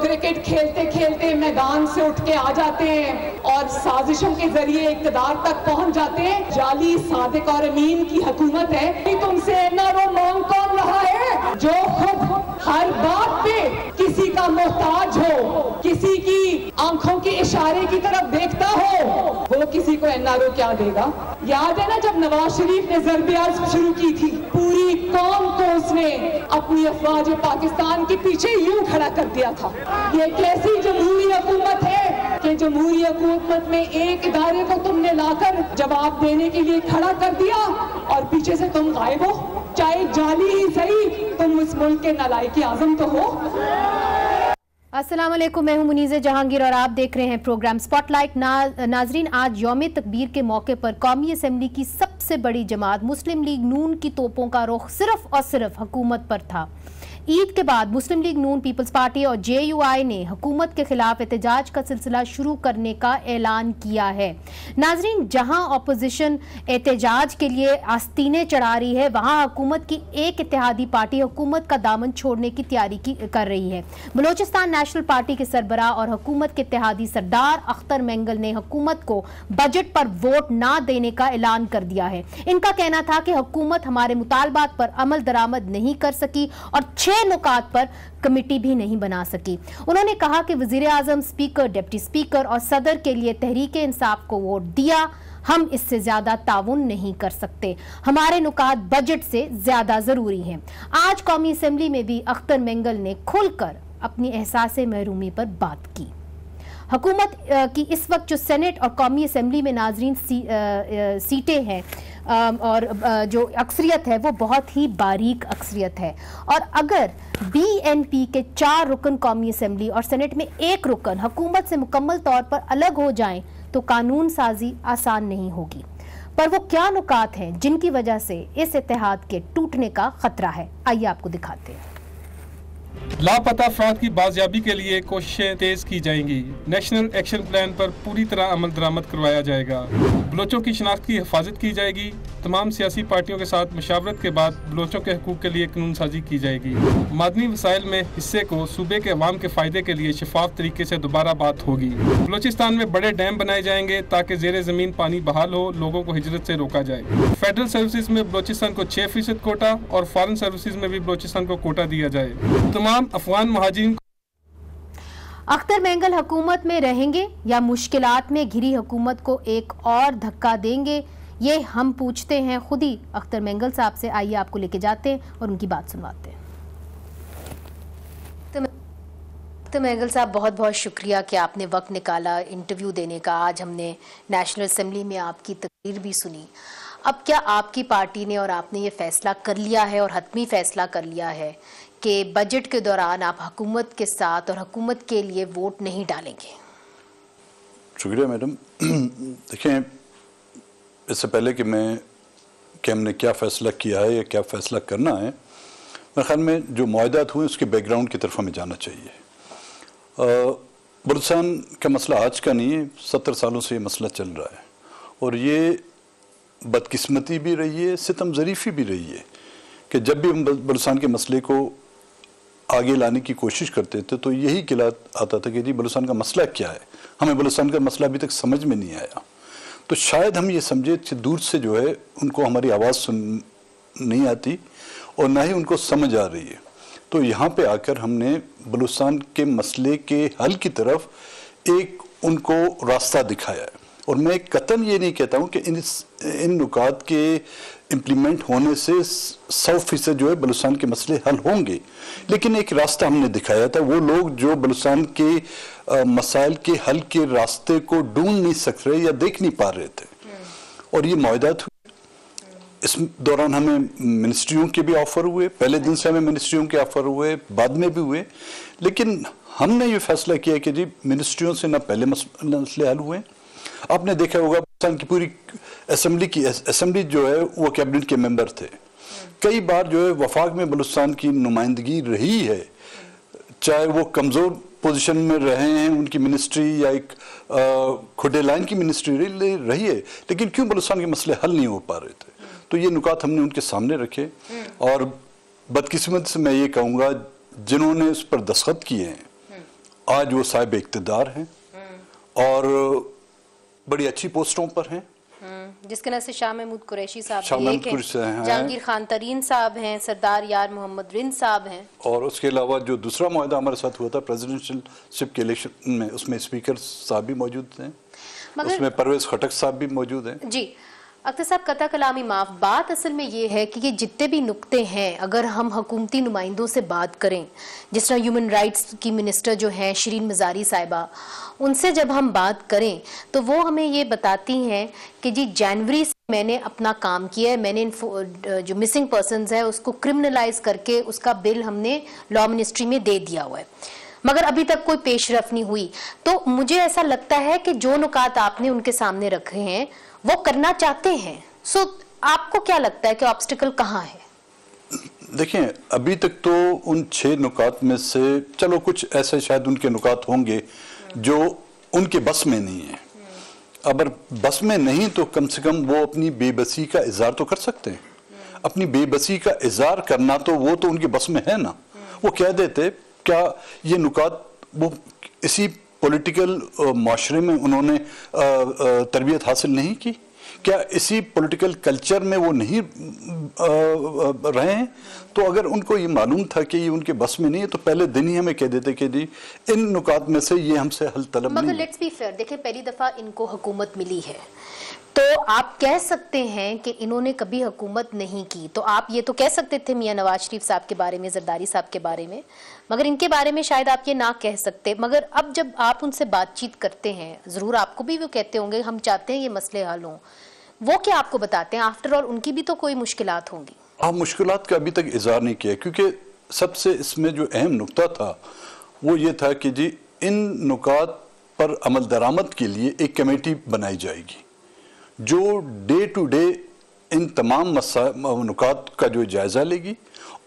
Cricket खेलते खेलते मैदान से उठ के आ जाते हैं और साजिशों के जरिए इक़्तिदार तक पहुंच जाते हैं। जाली सादिक और अमीन की हुकूमत है कि तुमसे एनआरओ मांग कौन रहा है? जो खुद हर बात पे किसी का मोहताज हो, किसी की आंखों के इशारे की तरफ देखता हो, वो किसी को एनआरओ क्या देगा? याद है ना जब नवाज शरीफ ने ज़रब-ए-अर्ज़ शुरू की थी, पूरी कौम को उसने अपनी अफवाज पाकिस्तान के पीछे यूं खड़ा कर दिया था। ये कैसी जमहूरी हुकूमत है कि जमहूरी हुकूमत में एक इदारे को तुमने लाकर जवाब देने के लिए खड़ा कर दिया और पीछे से तुम गायब हो। चाहे जाली ही सही, तुम इस मुल्क के नालायक आज़म तो हो। अस्सलाम वालेकुम, मैं हूं मुनीज़े जहांगीर और आप देख रहे हैं प्रोग्राम स्पॉटलाइट। नाजरीन, आज यौम तकबीर के मौके पर कौमी असम्बली की सबसे बड़ी जमात मुस्लिम लीग नून की तोपों का रुख सिर्फ और सिर्फ हुकूमत पर था। ईद के बाद मुस्लिम लीग नून, पीपल्स पार्टी और JUI ने हुकूमत के खिलाफ एहतजाज का सिलसिला शुरू करने का ऐलान किया है। नाजरीन, जहां अपोजिशन एहतजाज के लिए आस्तीनें चढ़ा रही है, वहां हुकूमत की एक इत्तेहादी पार्टी हुकूमत का दामन छोड़ने की तैयारी कर रही है। बलोचिस्तान नेशनल पार्टी के सरबराह और हुकूमत के इत्तेहादी सरदार अख्तर मेंगल ने हुकूमत को बजट पर वोट ना देने का ऐलान कर दिया है। इनका कहना था कि हुकूमत हमारे मुतालबात पर अमल दरामद नहीं कर सकी और 6 नुकात पर कमेटी भी नहीं बना सकी। उन्होंने कहा कि वजीर आजम, स्पीकर, डिप्टी स्पीकर और सदर के लिए तहरीक इंसाफ को वोट दिया, हम इससे ज्यादा ताउन नहीं कर सकते। हमारे नुकात बजट से ज्यादा जरूरी हैं। आज कौमी असेंबली में भी अख्तर मेंगल ने खुलकर अपनी एहसास महरूमी पर बात की। हुकूमत की इस वक्त जो सेनेट और कौमी असेंबली में नाजरीन सीटें हैं और जो अक्सरियत है वो बहुत ही बारीक अक्सरियत है, और अगर BNP के 4 रुकन कौमी असेंबली और सेनेट में 1 रुकन हुकूमत से मुकम्मल तौर पर अलग हो जाएं तो कानून साजी आसान नहीं होगी। पर वो क्या नुकात हैं जिनकी वजह से इस इत्तेहाद के टूटने का खतरा है, आइए आपको दिखाते हैं। लापता अफराद की बाजियाबी के लिए कोशिशें तेज की जाएंगी। नेशनल एक्शन प्लान पर पूरी तरह अमल दरामद करवाया जाएगा। बलोचों की शनाख्त की हिफाजत की जाएगी। तमाम सियासी पार्टियों के साथ मशावरत के बाद बलोचों के हकूक के लिए कानून साजी की जाएगी। मादनी वसाइल में हिस्से को सूबे के अवाम के फायदे के लिए शफाफ तरीके से दोबारा बात होगी। बलोचिस्तान में बड़े डैम बनाए जाएंगे ताकि जेरे जमीन पानी बहाल हो, लोगों को हिजरत से रोका जाए। फेडरल सर्विसेज में बलोचिस्तान को 6% कोटा और फॉरेन सर्विसेज में भी बलोचिस्तान को कोटा दिया जाए। तमाम अफगान महाजिरीन। अख्तर मेंगल हुकूमत में रहेंगे या मुश्किलात में घिरी हुकूमत को एक और धक्का देंगे, ये हम पूछते हैं खुद ही अख्तर मेंगल साहब से। आइए आपको लेके जाते हैं और उनकी बात सुनवाते हैं। तो मेंगल साहब, बहुत बहुत शुक्रिया कि आपने वक्त निकाला इंटरव्यू देने का। आज हमने नेशनल असेंबली में आपकी तकरीर भी सुनी। अब क्या आपकी पार्टी ने और आपने ये फैसला कर लिया है और हतमी फैसला कर लिया है कि बजट के दौरान आप हुकूमत के साथ और हुकूमत के लिए वोट नहीं डालेंगे? शुक्रिया मैडम। देखें, इससे पहले कि हमने क्या फ़ैसला किया है या क्या फ़ैसला करना है, मेरे ख्याल में जो मुआहदात हुए उसके बैकग्राउंड की तरफ हमें जाना चाहिए। बलूचिस्तान का मसला आज का नहीं है, 70 सालों से ये मसला चल रहा है और ये बदकिस्मती भी रही है, सितम ज़रीफ़ी भी रही है कि जब भी हम बलूचिस्तान के मसले को आगे लाने की कोशिश करते थे तो यही गिला आता था कि जी बलूचिस्तान का मसला क्या है, हमें बलूचिस्तान का मसला अभी तक समझ में नहीं आया। तो शायद हम ये समझे कि दूर से जो है उनको हमारी आवाज़ सुन नहीं आती और ना ही उनको समझ आ रही है। तो यहाँ पे आकर हमने बलूचिस्तान के मसले के हल की तरफ एक उनको रास्ता दिखाया है। और मैं कतन ये नहीं कहता हूँ कि इन नुकात के इम्प्लीमेंट होने से 100% जो है बलूचिस्तान के मसले हल होंगे, लेकिन एक रास्ता हमने दिखाया था। वो लोग जो बलूचिस्तान के मसाइल के हल के रास्ते को ढूंढ नहीं सक रहे या देख नहीं पा रहे थे, और ये मुआहदात हुए। इस दौरान हमें मिनिस्ट्रियों के भी ऑफर हुए, पहले दिन से हमें मिनिस्ट्रियों के ऑफर हुए, बाद में भी हुए, लेकिन हमने ये फैसला किया कि जी मिनिस्ट्रियों से ना पहले मसले हल हुए। आपने देखा होगा पाकिस्तान की पूरी असेंबली जो है वो कैबिनेट के मेंबर थे। कई बार जो है वफाक में बलूचिस्तान की नुमाइंदगी रही है, चाहे वो कमज़ोर पोजीशन में रहे हैं उनकी मिनिस्ट्री या एक खुडे लाइन की मिनिस्ट्री रही है, लेकिन क्यों बलूचिस्तान के मसले हल नहीं हो पा रहे थे। तो ये नुकात हमने उनके सामने रखे और बदकिस्मत से मैं ये कहूँगा जिन्होंने उस पर दस्तखत किए हैं आज वो साहिब इक़्तिदार हैं और बड़ी अच्छी पोस्टों पर हैं, जिसके नाम से शाह महमूद कुरैशी साहब हैं, जहांगीर खान तरीन साहब हैं, सरदार यार मोहम्मद रिंद साहब हैं, और उसके अलावा जो दूसरा मुआहदा हमारे साथ हुआ था प्रेसिडेंशियलशिप के इलेक्शन में, उसमें स्पीकर साहब भी मौजूद हैं, उसमें परवेज खटक साहब भी मौजूद हैं। जी अख्तर साहब, कता कलामी माफ, बात असल में ये है कि ये जितने भी नुक्ते हैं, अगर हम हुकूमती नुमाइंदों से बात करें, जिस तरह ह्यूमन राइट्स की मिनिस्टर जो हैं शिरीन मज़ारी साहिबा, उनसे जब हम बात करें तो वो हमें ये बताती हैं कि जी जनवरी से मैंने अपना काम किया है, मैंने जो मिसिंग पर्सनस है उसको क्रिमिनलाइज करके उसका बिल हमने लॉ मिनिस्ट्री में दे दिया हुआ है, मगर अभी तक कोई पेशरफ नहीं हुई। तो मुझे ऐसा लगता है कि जो नुकात आपने उनके सामने रखे हैं वो करना चाहते हैं। सो आपको क्या लगता है कि ऑब्स्टिकल कहाँ है? देखें, अभी तक तो उन 6 नुकात में से चलो कुछ ऐसे शायद उनके नुकात होंगे जो उनके बस में नहीं है। अगर बस में नहीं तो कम से कम वो अपनी बेबसी का इजहार तो कर सकते हैं। अपनी बेबसी का इजहार करना तो वो तो उनके बस में है ना। वो कह देते, क्या ये नुकात वो इसी पॉलिटिकल माशरे में उन्होंने तरबियत हासिल नहीं की? क्या इसी पॉलिटिकल कल्चर में वो नहीं रहे हैं? तो अगर उनको ये मालूम था कि ये उनके बस में नहीं है तो पहले दिन ही हमें कह देते कि जी इन नुकात में से ये हमसे हल तलब नहीं। मगर लेट्स बी फेयर, देखिए पहली दफा इनको हुकूमत मिली है तो आप कह सकते हैं कि इन्होंने कभी हुकूमत नहीं की, तो आप ये तो कह सकते थे मियां नवाज शरीफ साहब के बारे में, जरदारी साहब के बारे में, मगर इनके बारे में शायद आप ये ना कह सकते। मगर अब जब आप उनसे बातचीत करते हैं, जरूर आपको भी वो कहते होंगे हम चाहते हैं ये मसले हल हों, वो क्या आपको बताते हैं? आफ्टर ऑल उनकी भी तो कोई मुश्किलात होंगी। हाँ, मुश्किलात का अभी तक इजहार नहीं किया, क्योंकि सबसे इसमें जो अहम नुकता था वो ये था कि जी इन नुकात पर अमल दरामद के लिए एक कमेटी बनाई जाएगी जो डे टू डे इन तमाम नुकात का जो जायज़ा लेगी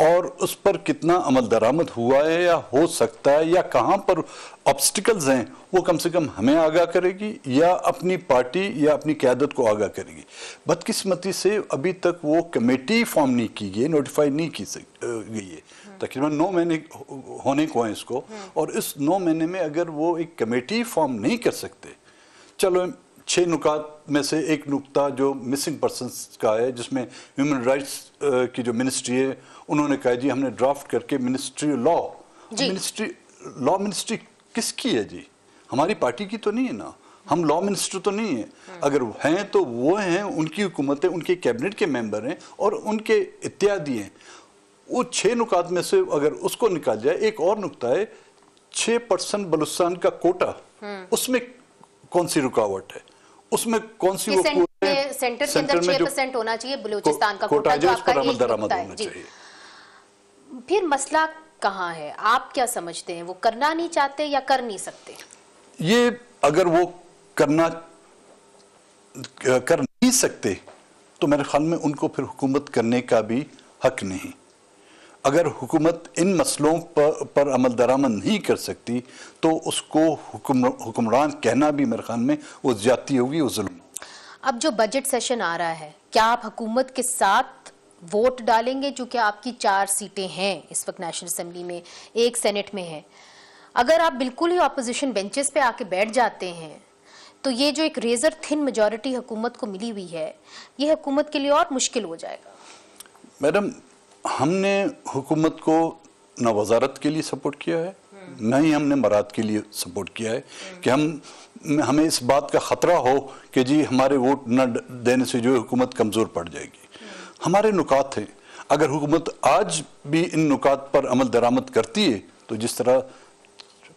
और उस पर कितना अमल दरामद हुआ है या हो सकता है या कहाँ पर ऑब्स्टिकल्स हैं वो कम से कम हमें आगाह करेगी या अपनी पार्टी या अपनी क़यादत को आगाह करेगी। बदकिस्मती से अभी तक वो कमेटी फॉर्म नहीं की गई, नोटिफाई नहीं की गई है। तकरीबन 9 महीने होने को हैं इसको, और इस 9 महीने में अगर वो एक कमेटी फॉर्म नहीं कर सकते, चलो 6 नुकात में से एक नुकता जो मिसिंग पर्सनस का है, जिसमें ह्यूमन राइट्स की जो मिनिस्ट्री है उन्होंने कहा जी हमने ड्राफ्ट करके मिनिस्ट्री लॉ, मिनिस्ट्री किसकी है जी? हमारी पार्टी की तो नहीं है ना, हम लॉ मिनिस्टर तो नहीं है। अगर हैं तो वो हैं, उनकी हुकूमत है, उनके कैबिनेट के मेंबर हैं और उनके इत्यादि हैं। वो 6 नुकात में से अगर उसको निकाल जाए, एक और नुकता है 6% बलूचिस्तान का कोटा, उसमें कौन सी रुकावट है? उसमें कौन सी सेंटर के अंदर 6% होना चाहिए बलूचिस्तान का कोटा, जो आपका एक नुकता है जी। फिर मसला कहाँ है? आप क्या समझते हैं, वो करना नहीं चाहते या कर नहीं सकते? ये अगर वो कर नहीं सकते तो मेरे ख्याल में उनको फिर हुकूमत करने का भी हक नहीं। अगर हुकूमत इन मसलों पर अमल दरामद नहीं कर सकती तो उसको हुक्मरान कहना भी मेरे ख्याल में वो ज्यादती होगी, वो जुल्म। अब जो बजट सेशन आ रहा है, क्या आप हुकूमत के साथ वोट डालेंगे? चूंकि आपकी 4 सीटें हैं इस वक्त नेशनल असेंबली में, 1 सेनेट में है। अगर आप बिल्कुल ही ऑपोजिशन बेंचेस पे आके बैठ जाते हैं तो ये जो एक रेजर थिन मेजॉरिटी हुकूमत को मिली हुई है, ये हुकूमत के लिए और मुश्किल हो जाएगा। मैडम, हमने हुकूमत को न वजारत के लिए सपोर्ट किया है, न ही हमने मराद के लिए सपोर्ट किया है कि हमें इस बात का ख़तरा हो कि जी हमारे वोट न देने से जो हुकूमत कमज़ोर पड़ जाएगी। हमारे नुकात हैं, अगर हुकूमत आज भी इन नुकात पर अमल दरामद करती है तो जिस तरह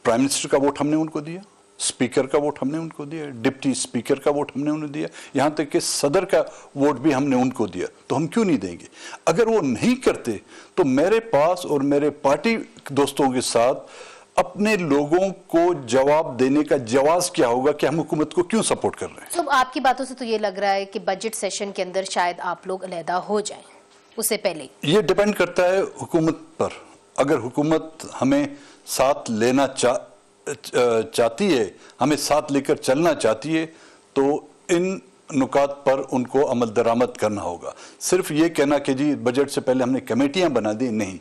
प्राइम मिनिस्टर का वोट हमने उनको दिया, स्पीकर का वोट हमने उनको दिया, डिप्टी स्पीकर का वोट हमने उन्हें दिया, यहाँ तक कि सदर का वोट भी हमने उनको दिया, तो हम क्यों नहीं देंगे? अगर वो नहीं करते तो मेरे पास और मेरे पार्टी दोस्तों के साथ अपने लोगों को जवाब देने का जवाब क्या होगा कि हम हुकूमत को क्यों सपोर्ट कर रहे हैं। तो आपकी बातों से तो ये लग रहा है कि बजट सेशन के अंदर शायद आप लोग अलहदा हो जाएं, उससे पहले। ये डिपेंड करता है हुकूमत पर। अगर हुकूमत हमें साथ लेना चाहती है, हमें साथ लेकर चलना चाहती है, तो इन नुकात पर उनको अमल दरामद करना होगा। सिर्फ ये कहना कि जी बजट से पहले हमने कमेटियां बना दी, नहीं।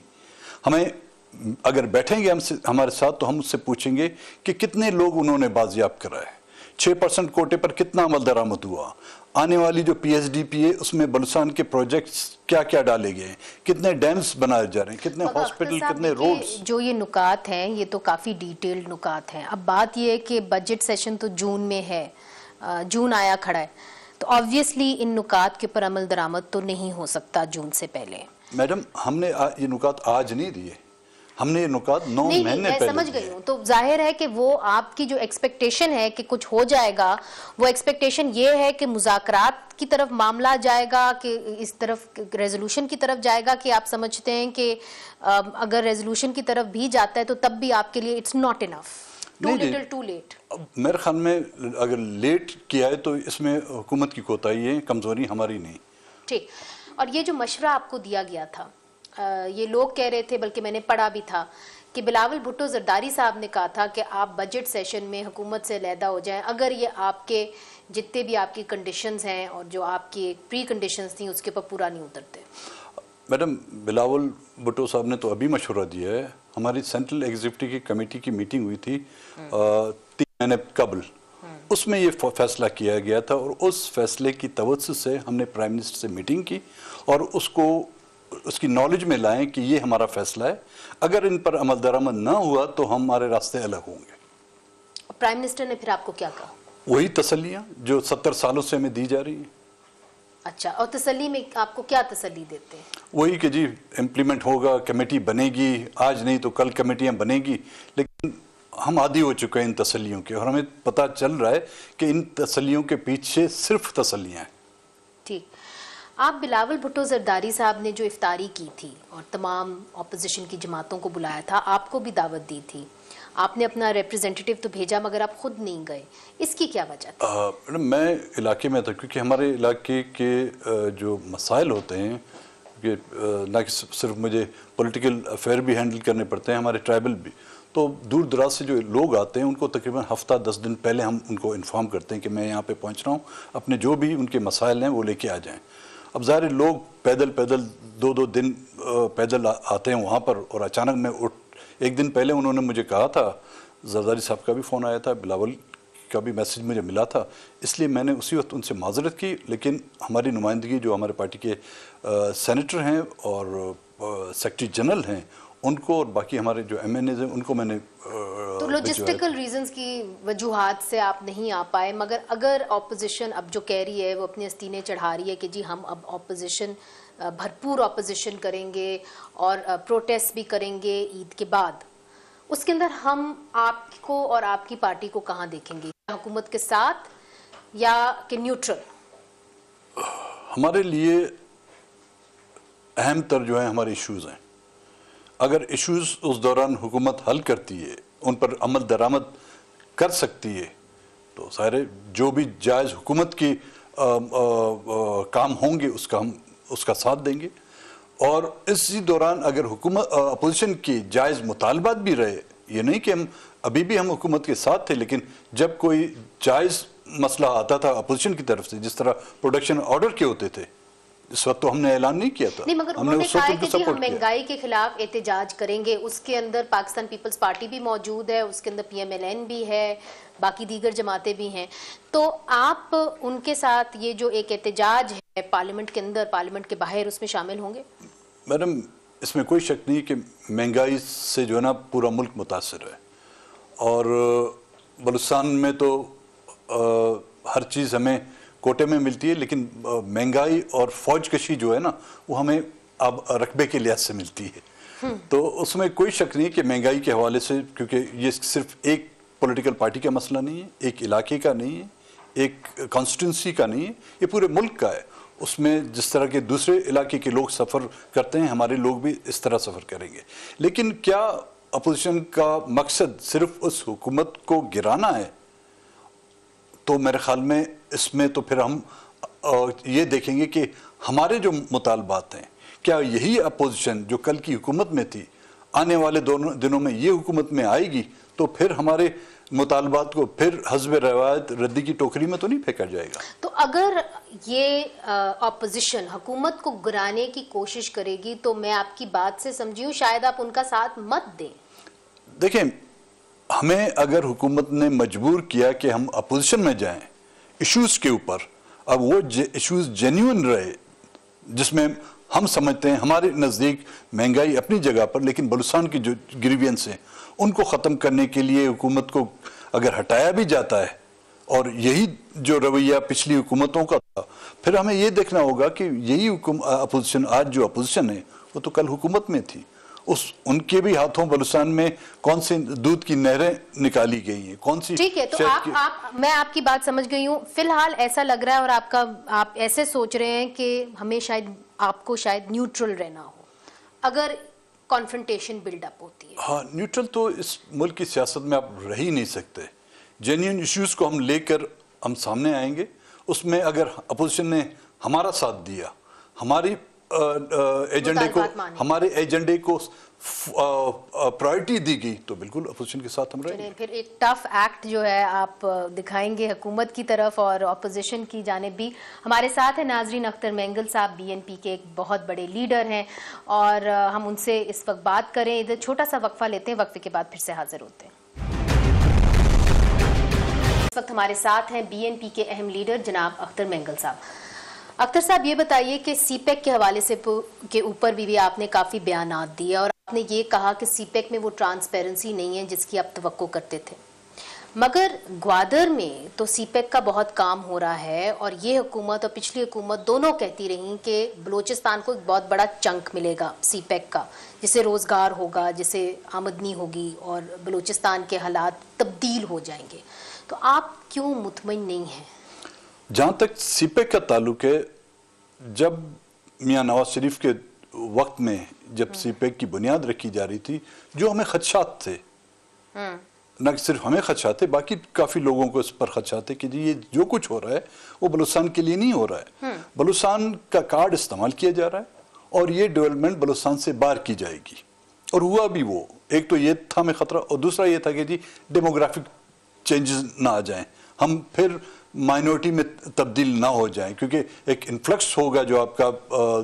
हमें अगर बैठेंगे हमसे हमारे साथ तो हम उससे पूछेंगे कि कितने लोग उन्होंने बाजियाब कराए, 6% कोटे पर कितना अमल दरामद हुआ, आने वाली जो PSDPA उसमें बलूचिस्तान के प्रोजेक्ट्स क्या क्या डाले गए हैं, कितने डैम्स बनाए जा रहे हैं, कितने हॉस्पिटल, कितने रोड्स। जो ये नुकात हैं ये तो काफ़ी डिटेल्ड नुकात हैं। अब बात ये है कि बजट सेशन तो जून में है, जून आया खड़ा है, तो ऑब्वियसली इन नुकात के ऊपर अमल दरामद तो नहीं हो सकता जून से पहले। मैडम हमने ये नुकात आज नहीं दिए, हमने ये नुकात 9 महीने पहले समझ गई हूँ। तो जाहिर है कि वो आपकी जो एक्सपेक्टेशन है कि कुछ हो जाएगा, वो एक्सपेक्टेशन ये है कि मुज़ाकरात की तरफ मामला जाएगा, कि इस तरफ रेजोल्यूशन की तरफ जाएगा, कि आप समझते हैं कि अगर रेजोल्यूशन की तरफ भी जाता है तो तब भी आपके लिए it's not enough, too little too late. मेरे ख्याल में अगर लेट किया है तो इसमें हुकूमत की कोताही है, कमजोरी हमारी नहीं। ठीक। और ये जो मशवरा आपको दिया गया था, ये लोग कह रहे थे, बल्कि मैंने पढ़ा भी था कि बिलावल भुट्टो जरदारी साहब ने कहा था कि आप बजट सेशन में हुकूमत से अलहदा हो जाएं अगर ये आपके जितने भी आपकी कंडीशंस हैं और जो आपकी प्री कंडीशंस थी उसके ऊपर पूरा नहीं उतरते। मैडम बिलावल भुट्टो साहब ने तो अभी मशवरा दिया है, हमारी सेंट्रल एग्जीक्यूटिव की कमेटी की मीटिंग हुई थी 3 महीने कबल, उसमें ये फैसला किया गया था और उस फैसले की तवज्जो से हमने प्राइम मिनिस्टर से मीटिंग की और उसकी नॉलेज में लाएं कि ये हमारा फैसला है, अगर इन पर अमल दरामद ना हुआ तो हमारे रास्ते अलग होंगे। प्राइम मिनिस्टर ने फिर आपको क्या कहा? वही तसल्लियां जो 70 सालों से हमें दी जा रही हैं। अच्छा, और तसल्ली में आपको क्या तसल्ली देते हैं? वही कि जी इम्प्लीमेंट होगा, कमेटी बनेगी, आज नहीं तो कल कमेटियां बनेगी, लेकिन हम आदी हो चुके हैं इन तसल्लियों के और हमें पता चल रहा है कि इन तसल्लियों के पीछे सिर्फ तसल्लियां हैं। ठीक। आप बिलावल भुट्टो जरदारी साहब ने जो इफ्तारी की थी और तमाम ऑपोजिशन की जमातों को बुलाया था, आपको भी दावत दी थी, आपने अपना रिप्रेजेंटेटिव तो भेजा मगर आप खुद नहीं गए, इसकी क्या वजह थी? मैं इलाके में था क्योंकि हमारे इलाके के जो मसाइल होते हैं कि ना कि सिर्फ मुझे पॉलिटिकल अफेयर भी हैंडल करने पड़ते हैं, हमारे ट्राइबल भी, तो दूर दराज से जो लोग आते हैं उनको तकरीबन हफ्ता 10 दिन पहले हम उनको इन्फॉर्म करते हैं कि मैं यहाँ पे पहुँच रहा हूँ, अपने जो भी उनके मसाइल हैं वो लेके आ जाएँ। अब ज़ाहिर लोग पैदल 2-2 दिन पैदल आते हैं वहाँ पर और अचानक मैं एक दिन पहले उन्होंने मुझे कहा था, जरदारी साहब का भी फ़ोन आया था, बिलावल का भी मैसेज मुझे मिला था, इसलिए मैंने उसी वक्त उनसे माजरत की, लेकिन हमारी नुमाइंदगी जो हमारे पार्टी के सेनेटर हैं और सेक्रेटरी जनरल हैं उनको और बाकी हमारे जो MNAs हैं उनको मैंने तो लॉजिस्टिकल रीजंस की वजूहात से आप नहीं आ पाए, मगर अगर ऑपोजिशन अब जो कह रही है वो अपनी अस्तीनें चढ़ा रही है कि जी हम अब ऑपोजिशन भरपूर ऑपोजिशन करेंगे और प्रोटेस्ट भी करेंगे ईद के बाद, उसके अंदर हम आपको और आपकी पार्टी को कहाँ देखेंगे, हुकूमत के साथ या कि न्यूट्रल? हमारे लिए अहम तर जो है हमारे इश्यूज़ हैं, अगर इश्यूज़ उस दौरान हुकूमत हल करती है, उन पर अमल दरामद कर सकती है, तो सारे जो भी जायज़ हुकूमत की काम होंगे उसका साथ देंगे। और इसी दौरान अगर हुकूमत अपोजिशन की जायज़ मुतालबात भी रहे, ये नहीं कि हम अभी भी हम हुकूमत के साथ थे, लेकिन जब कोई जायज़ मसला आता था अपोजिशन की तरफ से, जिस तरह प्रोडक्शन ऑर्डर के होते थे, इस वक्त तो हमने ऐलान नहीं किया था, नहीं, मगर उन्होंने कहा है कि हम महंगाई के खिलाफ एहतजाज करेंगे, उसके अंदर पाकिस्तान पीपल्स पार्टी भी मौजूद है, उसके अंदर PMLN भी है, बाकी दीगर जमातें भी हैं, तो आप उनके साथ ये जो एक एहतजाज है पार्लियामेंट के अंदर, पार्लियामेंट के बाहर, उसमें शामिल होंगे? मैडम इसमें कोई शक नहीं कि महंगाई से जो है ना पूरा मुल्क मुतासर है और बलूचिस्तान में तो हर चीज़ हमें कोटे में मिलती है, लेकिन महंगाई और फौज कशी जो है ना वो हमें अब रकबे के लिहाज से मिलती है। तो उसमें कोई शक नहीं कि महंगाई के हवाले से, क्योंकि ये सिर्फ एक पॉलिटिकल पार्टी का मसला नहीं है, एक इलाके का नहीं है, एक कॉन्स्टिट्यूंसी का नहीं है, ये पूरे मुल्क का है। उसमें जिस तरह के दूसरे इलाके के लोग सफ़र करते हैं, हमारे लोग भी इस तरह सफ़र करेंगे। लेकिन क्या अपोजिशन का मकसद सिर्फ उस हुकूमत को गिराना है? तो मेरे ख्याल में इसमें तो फिर हम ये देखेंगे कि हमारे जो मुतालबात हैं, क्या यही अपोजिशन जो कल की हुकूमत में थी आने वाले दोनों दिनों में ये हुकूमत में आएगी, तो फिर हमारे मुतालबात को फिर हस्ब रवायत रद्दी की टोकरी में तो नहीं फेंका जाएगा। तो अगर ये ऑपोजिशन हुकूमत को गिराने की कोशिश करेगी तो मैं आपकी बात से समझी हूँ शायद आप उनका साथ मत दें। देखें, हमें अगर हुकूमत ने मजबूर किया कि हम अपोजिशन में जाएं इश्यूज के ऊपर, अब वो इश्यूज जेन्युइन रहे जिसमें हम समझते हैं हमारे नज़दीक महंगाई अपनी जगह पर, लेकिन बलूचिस्तान की जो ग्रीवियंस हैं उनको ख़त्म करने के लिए हुकूमत को अगर हटाया भी जाता है और यही जो रवैया पिछली हुकूमतों का था, फिर हमें ये देखना होगा कि यही अपोजिशन, आज जो अपोजिशन है वो तो कल हुकूमत में थी, उनके भी हाथों बलूचिस्तान में कौन सी दूध की नहरें निकाली गई हैं, कौन सी। ठीक है, तो मैं आपकी बात समझ गई हूँ। फिलहाल ऐसा लग रहा है और आप ऐसे सोच रहे हैं कि हमें आपको शायद न्यूट्रल रहना हो अगर कॉन्फ्रंटेशन बिल्डअप होती है। हाँ, न्यूट्रल तो इस मुल्क की सियासत में आप रह ही नहीं सकते। जेन्युइन इश्यूज को हम लेकर हम सामने आएंगे, उसमें अगर अपोजिशन ने हमारा साथ दिया, हमारे एजेंडे को प्रायोरिटी दी गई, तो बिल्कुल अपोजिशन के साथ हम रहेंगे। फिर एक टफ एक्ट जो है आप दिखाएंगे हुकूमत की तरफ और अपोजिशन की जानिब भी। हमारे साथ है नाजरीन अख्तर मेंगल साहब, बीएनपी के एक बहुत बड़े लीडर हैं और हम उनसे इस वक्त बात करें। इधर छोटा सा वक्फा लेते हैं, वक्फे के बाद फिर से हाजिर होते हैं। इस वक्त हमारे साथ हैं बीएनपी के अहम लीडर जनाब अख्तर मेंगल साहब। अख्तर साहब, ये बताइए कि सीपेक के हवाले से के ऊपर भी आपने काफ़ी बयानात दिए और आपने ये कहा कि सीपेक में वो ट्रांसपेरेंसी नहीं है जिसकी आप तवक्को करते थे, मगर ग्वादर में तो सीपेक का बहुत काम हो रहा है और ये हुकूमत और पिछली हुकूमत दोनों कहती रही कि बलूचिस्तान को एक बहुत बड़ा चंक मिलेगा सीपेक का, जिससे रोज़गार होगा, जिससे आमदनी होगी और बलूचिस्तान के हालात तब्दील हो जाएंगे। तो आप क्यों मुतमईन नहीं हैं? जहाँ तक सीपेक का ताल्लुक है, जब मियाँ नवाज शरीफ के वक्त में जब सीपेक की बुनियाद रखी जा रही थी, जो हमें खदशात थे, न सिर्फ हमें खदशात थे, बाकी काफ़ी लोगों को इस पर खदशात थे कि जी ये जो कुछ हो रहा है वो बलूचिस्तान के लिए नहीं हो रहा है, बलूचिस्तान का कार्ड इस्तेमाल किया जा रहा है और ये डेवलपमेंट बलूचिस्तान से बाहर की जाएगी। और हुआ भी वो, एक तो ये था हमें ख़तरा और दूसरा ये था कि जी डेमोग्राफिक चेंजेस ना आ जाएं, हम फिर माइनॉरिटी में तब्दील ना हो जाएं, क्योंकि एक इन्फ्लक्स होगा जो आपका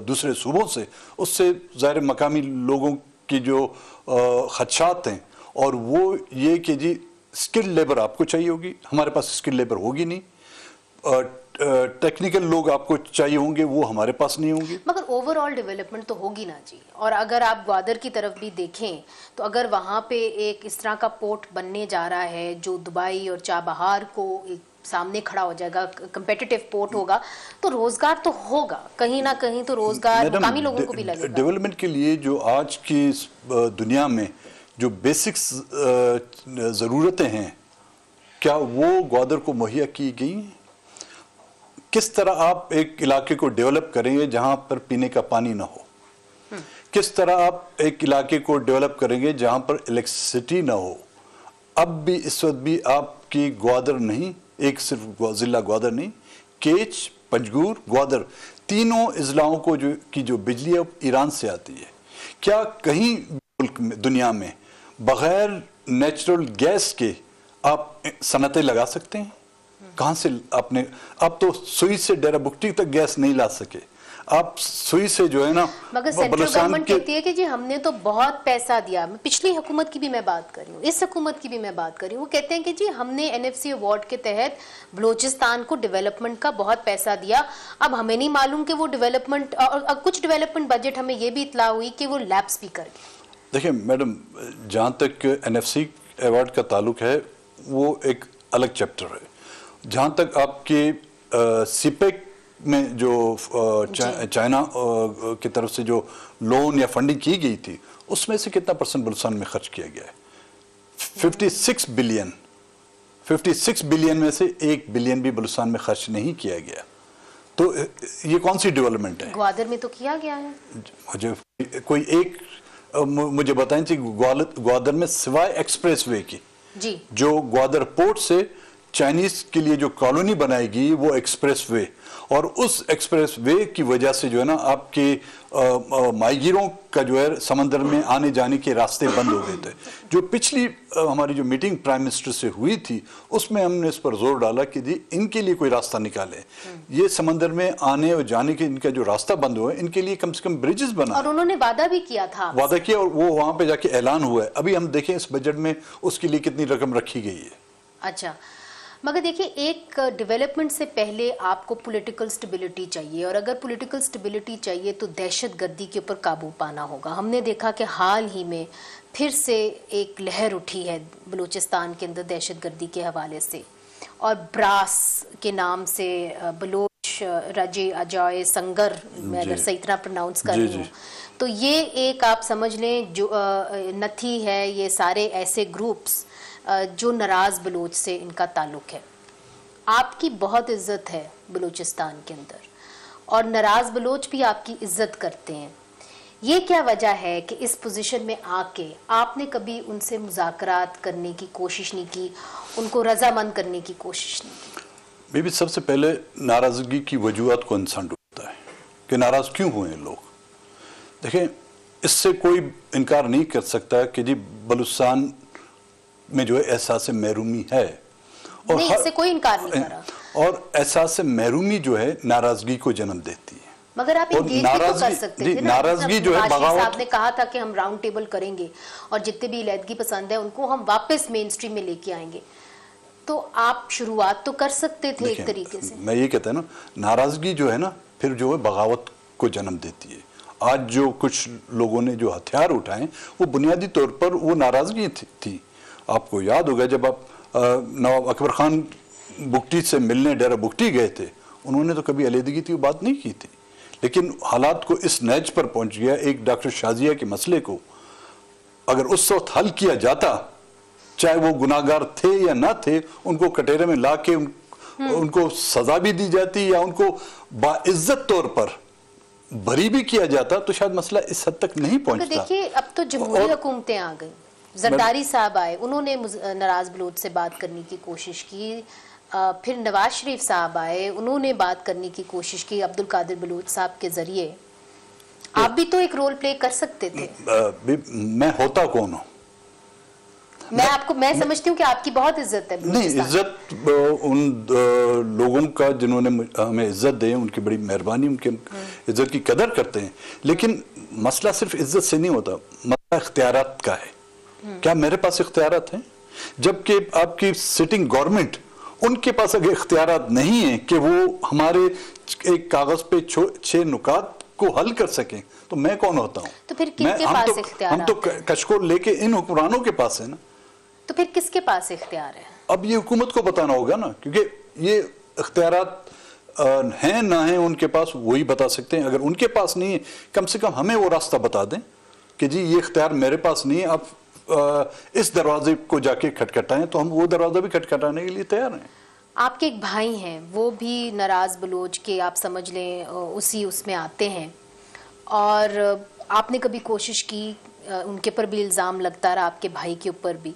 दूसरे सूबों से, उससे ज़ाहिर मकामी लोगों की जो खदशात हैं और वो ये कि जी स्किल्ड लेबर आपको चाहिए होगी, हमारे पास स्किल्ड लेबर होगी नहीं, टेक्निकल लोग आपको चाहिए होंगे, वो हमारे पास नहीं होंगे। मगर ओवरऑल डेवलपमेंट तो होगी ना जी। और अगर आप ग्वादर की तरफ भी देखें तो अगर वहाँ पे एक इस तरह का पोर्ट बनने जा रहा है जो दुबई और चाबहार को एक सामने खड़ा हो जाएगा, कंपेटिटिव पोर्ट होगा, तो रोजगार तो होगा कहीं ना कहीं, तो रोजगार मकामी लोगों को भी लगेगा। डेवलपमेंट के लिए जो आज की दुनिया में जो बेसिक्स ज़रूरतें हैं, क्या वो ग्वादर को मुहैया की गई हैं? किस तरह आप एक इलाके को डेवलप करेंगे जहां पर पीने का पानी ना हो? किस तरह आप एक इलाके को डेवलप करेंगे जहां पर इलेक्ट्रिसिटी ना हो? अब भी इस वक्त भी आपकी ग्वादर नहीं, एक सिर्फ ज़िला ग्वादर नहीं, केच, पंजगूर, ग्वादर, तीनों इजलाओं को जो बिजली अब ईरान से आती है। क्या कहीं मुल्क में, दुनिया में बगैर नेचुरल गैस के आप सनतें लगा सकते हैं? कहाँ से आपने, आप तो सुई से डेरा बुक्टी तक गैस नहीं ला सके, आप सुई से जो है ना, मगर सेंट्रल गवर्नमेंट कहती है कि जी हमने तो बहुत पैसा दिया। पिछली हुकूमत की भी मैं बात कर रही हूँ, इस हुकूमत की भी मैं बात कर रही हूँ। वो कहते हैं कि जी हमने एनएफसी अवार्ड के तहत बलूचिस्तान को डेवलपमेंट का बहुत पैसा दिया। अब हमें नहीं मालूम कि वो डेवलपमेंट, और कुछ डेवलपमेंट बजट हमें ये भी इतला हुई कि वो लैप्स भी कर गए। देखिए मैडम, जहाँ तक एनएफसी अवार्ड का ताल्लुक है वो एक अलग चैप्टर है। जहाँ तक आपके सीपेक में जो चाइना की तरफ से जो लोन या फंडिंग की गई थी, उसमें से कितना परसेंट बलूचिस्तान में खर्च किया गया है? 56 बिलियन। 56 बिलियन में से 1 बिलियन भी बलूचिस्तान में खर्च नहीं किया गया। तो ये कौन सी डेवलपमेंट है? ग्वादर में तो किया गया है। मुझे कोई एक मुझे बताएं, ग्वादर में सिवाय एक्सप्रेसवे की, जी, जो ग्वादर पोर्ट से चाइनीज के लिए जो कॉलोनी बनाएगी वो एक्सप्रेस वे, और उस एक्सप्रेस वे की वजह से जो है ना आपके माहीगीरों का जो है समंदर में आने जाने के रास्ते बंद हो गए थे। जो पिछली हमारी जो मीटिंग प्राइम मिनिस्टर से हुई थी उसमें हमने इस पर जोर डाला कि जी इनके लिए कोई रास्ता निकाले, ये समंदर में आने और जाने के इनका जो रास्ता बंद हुआ है इनके लिए कम से कम ब्रिजेस बना। और उन्होंने वादा भी किया था, वादा किया, और वो वहां पे जाके ऐलान हुआ है। अभी हम देखें इस बजट में उसके लिए कितनी रकम रखी गई है। अच्छा, मगर देखिए एक डेवलपमेंट से पहले आपको पॉलिटिकल स्टेबिलिटी चाहिए, और अगर पॉलिटिकल स्टेबिलिटी चाहिए तो दहशतगर्दी के ऊपर काबू पाना होगा। हमने देखा कि हाल ही में फिर से एक लहर उठी है बलूचिस्तान के अंदर दहशतगर्दी के हवाले से, और ब्रास के नाम से बलोच राजे अजाय संगर, मैं अगर सही तरह प्रोनाउंस कर रही हूँ, तो ये एक आप समझ लें जो नथी है, ये सारे ऐसे ग्रुप्स जो नाराज बलूच से इनका ताल्लुक है। आपकी बहुत इज्जत है बलूचिस्तान के अंदर, और नाराज बलूच भी आपकी इज्जत करते हैं। ये क्या वजह है कि इस पोजीशन में आके आपने कभी उनसे मुज़ाकरात करने की कोशिश नहीं की, उनको रजामंद करने की कोशिश नहीं की? बेबी, सबसे पहले नाराजगी की वजूहत को इंसान ढूंढता है कि नाराज क्यों हुए लोग। देखें, इससे कोई इनकार नहीं कर सकता कि जी बलूचिस्तान में जो है एहसास महरूमी है, और नहीं, इससे कोई इनकार नहीं कर रहा, और एहसास महरूमी जो है नाराजगी को जन्म देती है। मगर आप इंगेज भी तो कर सकते थे ना। नाराजगी जो है बगावत, साहब ने कहा था कि हम राउंड टेबल करेंगे और जितने भी इलादगी पसंद है उनको हम वापस मेन स्ट्रीम में लेके आएंगे, तो आप शुरुआत तो कर सकते थे एक तरीके से। मैं ये कहता है ना, नाराजगी जो है ना फिर जो है बगावत को जन्म देती है। आज जो कुछ लोगों ने जो हथियार उठाए वो बुनियादी तौर पर वो नाराजगी थी। आपको याद होगा जब आप नवाब अकबर खान बुगटी से मिलने डेरा बुगटी गए थे, उन्होंने तो कभी अलहदगी की बात नहीं की थी, लेकिन हालात को इस नैज पर पहुंच गया। एक डॉक्टर शाजिया के मसले को अगर उस वक्त हल किया जाता, चाहे वो गुनाहगार थे या ना थे, उनको कटेरे में ला के उनको सजा भी दी जाती या उनको बाइज्जत तौर पर बरी भी किया जाता, तो शायद मसला इस हद तक नहीं पहुंचता। देखिए अब तो जमहूरी हुकूमतें आ गई, जरदारी साहब आए, उन्होंने नाराज बलूच से बात करने की कोशिश की, फिर नवाज शरीफ साहब आए, उन्होंने बात करने की कोशिश की अब्दुल कादिर बलूच साहब के जरिए। आप भी तो एक रोल प्ले कर सकते थे। मैं होता कौन हूँ? मैं समझती हूँ कि आपकी बहुत इज्जत है। नहीं, इज्जत उन लोगों का जिन्होंने हमें इज्जत दी, उनकी बड़ी मेहरबानी, उनके इज्जत की कदर करते हैं, लेकिन मसला सिर्फ इज्जत से नहीं होता, मसला इख्तियारात का है। क्या मेरे पास इख्तियारात हैं? जबकि आपकी सिटिंग गवर्नमेंट, उनके पास अगर इख्तियारात नहीं है कि वो हमारे एक कागज पे 6 नुकात को हल कर सकें, तो मैं कौन होता हूँ? तो फिर किसके पास इख्तियार? हम तो कशकोल लेके इन हुक्मरानों के पास है ना। तो फिर किसके पास इख्तियार है? अब ये हुकूमत को बताना होगा ना, क्योंकि ये इख्तियारात हैं ना हैं उनके पास, वही बता सकते हैं। अगर उनके पास नहीं है, कम से कम हमें वो रास्ता बता दें कि जी ये इख्तियार मेरे पास नहीं है, आप इस दरवाजे को जाके खटखटाएं, तो हम वो दरवाजा भी खटखटाने के लिए तैयार हैं। आपके एक भाई हैं, वो भी नाराज बलोच के आप समझ लें उसी उसमें आते हैं, और आपने कभी कोशिश की, उनके ऊपर भी इल्ज़ाम लगता रहा, आपके भाई के ऊपर भी,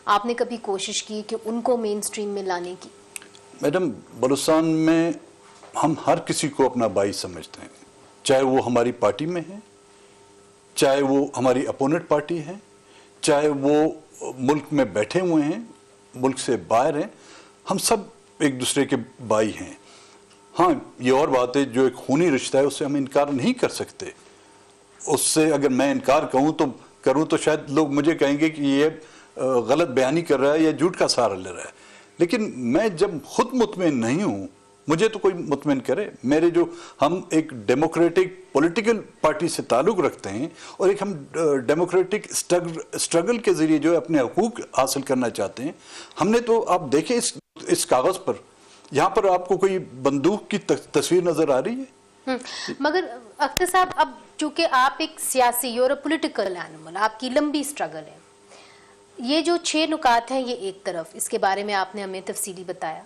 आपने कभी कोशिश की कि उनको मेन स्ट्रीम में लाने की? मैडम, बलूचिस्तान में हम हर किसी को अपना भाई समझते हैं, चाहे वो हमारी पार्टी में है, चाहे वो हमारी अपोनेंट पार्टी है, चाहे वो मुल्क में बैठे हुए हैं, मुल्क से बाहर हैं, हम सब एक दूसरे के भाई हैं। हाँ, ये और बात है, जो एक खूनी रिश्ता है उससे हम इनकार नहीं कर सकते। उससे अगर मैं इनकार करूं तो शायद लोग मुझे कहेंगे कि ये गलत बयानी कर रहा है या झूठ का सहारा ले रहा है, लेकिन मैं जब खुद मुतमिन नहीं हूं, मुझे तो कोई मुतमिन करे। मेरे जो हम एक डेमोक्रेटिक पॉलिटिकल पार्टी से ताल्लुक़ रखते हैं और एक हम डेमोक्रेटिक स्ट्रगल के ज़रिए जो है अपने हकूक़ हासिल करना चाहते हैं। हमने तो आप देखें इस कागज़ पर, यहाँ पर आपको कोई बंदूक की तस्वीर नज़र आ रही है? मगर अख्तर साहब, अब चूँकि आप एक सियासी और पॉलिटिकल एनिमल, आपकी लंबी स्ट्रगल है, ये जो 6 नुकात हैं ये एक तरफ, इसके बारे में आपने हमें तफसीली बताया।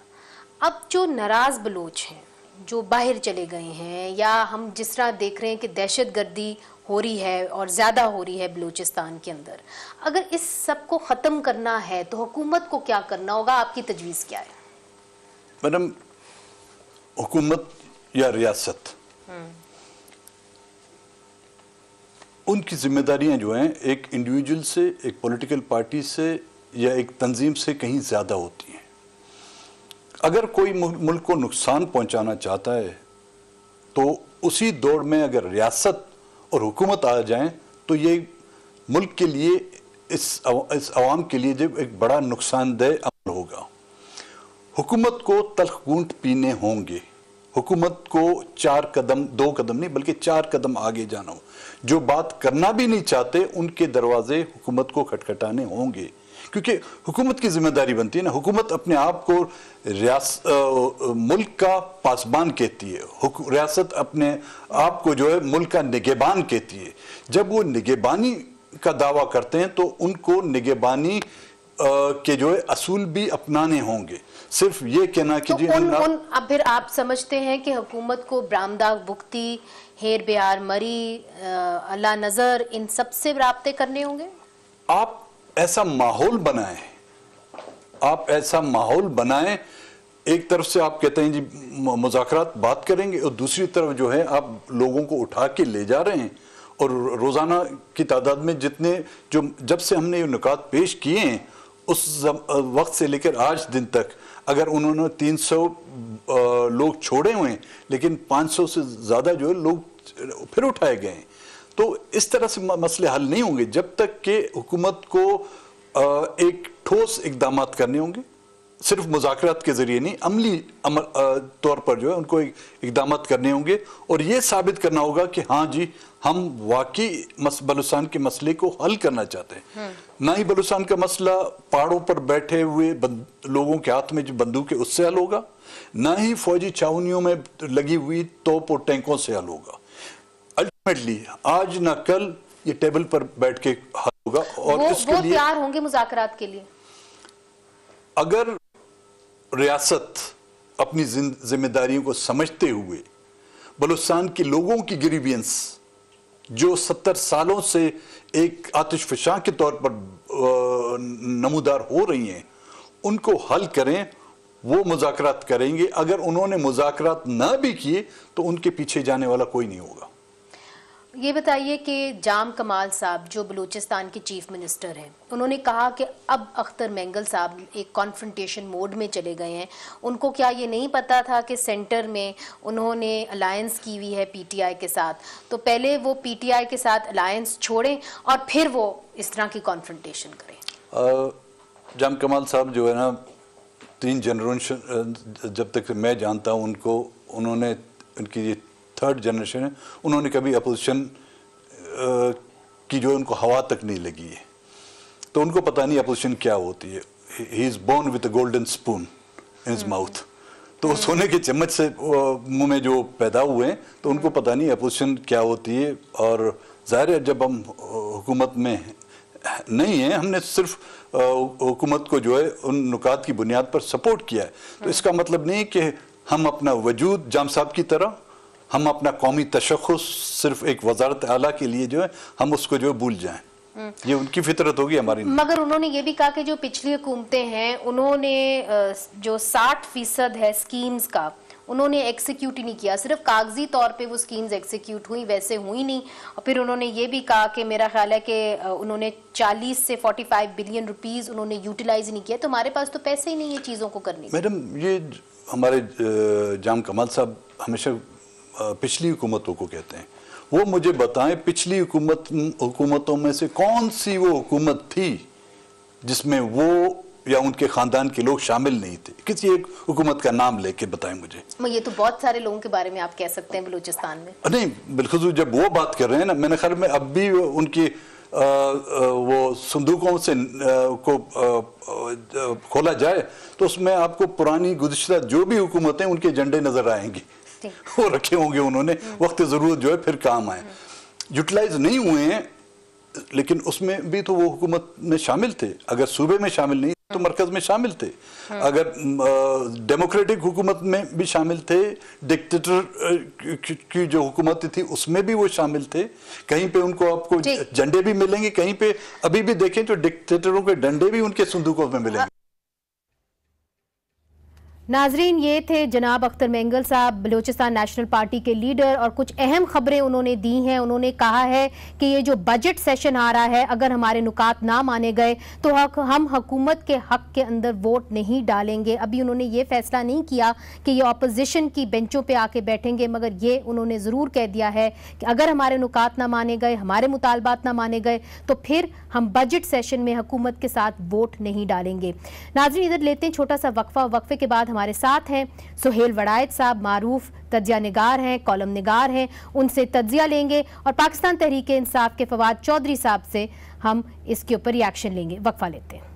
अब जो नाराज बलोच हैं, जो बाहर चले गए हैं, या हम जिस तरह देख रहे हैं कि दहशतगर्दी हो रही है और ज़्यादा हो रही है बलूचिस्तान के अंदर, अगर इस सब को ख़त्म करना है तो हुकूमत को क्या करना होगा? आपकी तजवीज़ क्या है? मैडम, हुकूमत या रियासत, उनकी जिम्मेदारियां जो हैं एक इंडिविजुअल से, एक पॉलिटिकल पार्टी से या एक तंजीम से कहीं ज़्यादा होती हैं। अगर कोई मुल्क को नुकसान पहुंचाना चाहता है तो उसी दौड़ में अगर रियासत और हुकूमत आ जाएं तो ये मुल्क के लिए, इस अवाम के लिए जब एक बड़ा नुकसानदेह अमल होगा। हुकूमत को तल्ख घूंट पीने होंगे, हुकूमत को 4 कदम, 2 कदम नहीं बल्कि 4 कदम आगे जाना हो। जो बात करना भी नहीं चाहते उनके दरवाजे हुकूमत को खटखटाने होंगे, क्योंकि हुकूमत की जिम्मेदारी बनती है ना। हुकूमत अपने आप को मुल्क का पासबान कहती है, रियासत अपने आप को जो है मुल्क का निगहबान कहती है। जब वो निगहबानी का दावा करते हैं तो उनको निगहबानी के जो है असूल भी अपनाने होंगे। सिर्फ ये कहना कि तो जी अब फिर आप समझते हैं कि हुकूमत को ब्रामदा बुख्ती, हेर बिहार मरी, अल्लाह नजर, इन सब से राब्ते करने होंगे? आप ऐसा माहौल बनाएं, आप ऐसा माहौल बनाएं। एक तरफ से आप कहते हैं जी मुज़ाकरात बात करेंगे और दूसरी तरफ जो है आप लोगों को उठा के ले जा रहे हैं। और रोज़ाना की तादाद में जितने जो जब से हमने ये नुकात पेश किए हैं उस वक्त से लेकर आज दिन तक, अगर उन्होंने 300 लोग छोड़े हुए हैं लेकिन 500 से ज़्यादा जो है लोग फिर उठाए गए हैं। तो इस तरह से मसले हल नहीं होंगे जब तक कि हुकूमत को एक ठोस इक़दाम करने होंगे, सिर्फ मुज़ाकरात के ज़रिए नहीं, अमली तौर पर जो है उनको इक़दाम करने होंगे और ये साबित करना होगा कि हाँ जी हम वाकई बलूचिस्तान के मसले को हल करना चाहते हैं। ना ही बलूचिस्तान का मसला पहाड़ों पर बैठे हुए लोगों के हाथ में जो बंदूक है उससे हल होगा, ना ही फौजी छावनियों में लगी हुई तोप और टैंकों से हल होगा। अल्टीमेटली आज ना कल ये टेबल पर बैठ के हल होगा। और इसके लिए तैयार होंगे मुज़ाकरात के लिए। अगर रियासत अपनी जिम्मेदारियों को समझते हुए बलूचिस्तान के लोगों की ग्रीवियंस जो 70 सालों से एक आतिशफशां के तौर पर नमूदार हो रही हैं उनको हल करें, वो मुज़ाकरात करेंगे। अगर उन्होंने मुज़ाकरात ना भी किए तो उनके पीछे जाने वाला कोई नहीं होगा। ये बताइए कि जाम कमाल साहब जो बलूचिस्तान के चीफ मिनिस्टर हैं, उन्होंने कहा कि अब अख्तर मेंगल साहब एक कॉन्फ्रंटेशन मोड में चले गए हैं। उनको क्या ये नहीं पता था कि सेंटर में उन्होंने अलायंस की हुई है पीटीआई के साथ, तो पहले वो पीटीआई के साथ अलायंस छोड़ें और फिर वो इस तरह की कॉन्फ्रंटेशन करें? जाम कमाल साहब जो है ना 3 जनरेशन जब तक मैं जानता हूँ उनको, उन्होंने उनकी ये 3rd जनरेशन है, उन्होंने कभी अपोजिशन की जो उनको हवा तक नहीं लगी है, तो उनको पता नहीं अपोजिशन क्या होती है। He is born with a golden spoon in his mouth, तो सोने के चम्मच से मुंह में जो पैदा हुए हैं तो उनको पता नहीं अपोजिशन क्या होती है। और जाहिर है जब हम हुकूमत में नहीं है, हमने सिर्फ हुकूमत को जो है उन नुकात की बुनियाद पर सपोर्ट किया है, तो इसका मतलब नहीं कि हम अपना वजूद जाम साहब की तरह, हम अपना कौमी तशख़्ख़ुस सिर्फ एक वज़ारत आला के लिए जो है हम उसको जो है भूल जाएं। ये उनकी फितरत होगी, हमारी नहीं। मगर उन्होंने ये भी कहा कि जो पिछली हुकूमतें हैं उन्होंने जो 60% है स्कीम्स का उन्होंने एक्सिक्यूट ही नहीं किया, सिर्फ कागजी तौर पे वो स्कीम्स एक्सिक्यूट हुई, वैसे हुई नहीं। और फिर उन्होंने ये भी कहा कि मेरा ख्याल है कि उन्होंने 40 से 45 बिलियन रुपीस उन्होंने यूटिलाइज नहीं किया, तो हमारे पास तो पैसे ही नहीं है चीज़ों को करने। मैडम ये हमारे जाम कमाल साहब हमेशा पिछली हुकूमतों को कहते हैं, वो मुझे बताएं पिछली हुकूमतों में से कौन सी वो हुकूमत थी जिसमें वो या उनके खानदान के लोग शामिल नहीं थे। किसी एक हुकूमत का नाम लेके बताएं मुझे। ये तो बहुत सारे लोगों के बारे में आप कह सकते हैं बलूचिस्तान में। नहीं, बिलखुसूस जब वो बात कर रहे हैं ना, मैंने ख्याल में अब भी उनकी वो संदूकों से को खोला जाए तो उसमें आपको पुरानी गुज़िश्ता जो भी हुकूमतें उनके झंडे नजर आएंगे, वो रखे होंगे उन्होंने, वक्त ज़रूरत जो है फिर काम आए। यूटिलाइज नहीं हुए हैं लेकिन उसमें भी तो वो हुकूमत में शामिल थे। अगर सूबे में शामिल नहीं तो मरकज में शामिल थे, अगर डेमोक्रेटिक हुकूमत में भी शामिल थे, डिक्टेटर की जो हुकूमत थी उसमें भी वो शामिल थे। कहीं पे उनको आपको झंडे भी मिलेंगे, कहीं पे अभी भी देखें तो डिक्टेटरों के डंडे भी उनके संदूकों में मिलेंगे। नाजरीन, ये थे जनाब अख्तर मेंगल साहब, बलूचिस्तान नेशनल पार्टी के लीडर, और कुछ अहम खबरें उन्होंने दी हैं। उन्होंने कहा है कि ये जो बजट सेशन आ रहा है, अगर हमारे नुकात ना माने गए तो हम हुकूमत के हक के अंदर वोट नहीं डालेंगे। अभी उन्होंने ये फैसला नहीं किया कि ये अपोजिशन की बेंचों पे आके बैठेंगे, मगर ये उन्होंने ज़रूर कह दिया है कि अगर हमारे नुकात ना माने गए, हमारे मुतालबात ना माने गए, तो फिर हम बजट सेशन में हुकूमत के साथ वोट नहीं डालेंगे। नाजरीन, इधर लेते हैं छोटा सा वक्फा। वक्फे के बाद हमारे साथ हैं सुहेल वड़ायत साहब, मारूफ तज्जिया निगार हैं, कॉलम निगार हैं। उनसे तज्जिया लेंगे और पाकिस्तान तहरीक इंसाफ के फवाद चौधरी साहब से हम इसके ऊपर रिएक्शन लेंगे। वक्फा लेते हैं।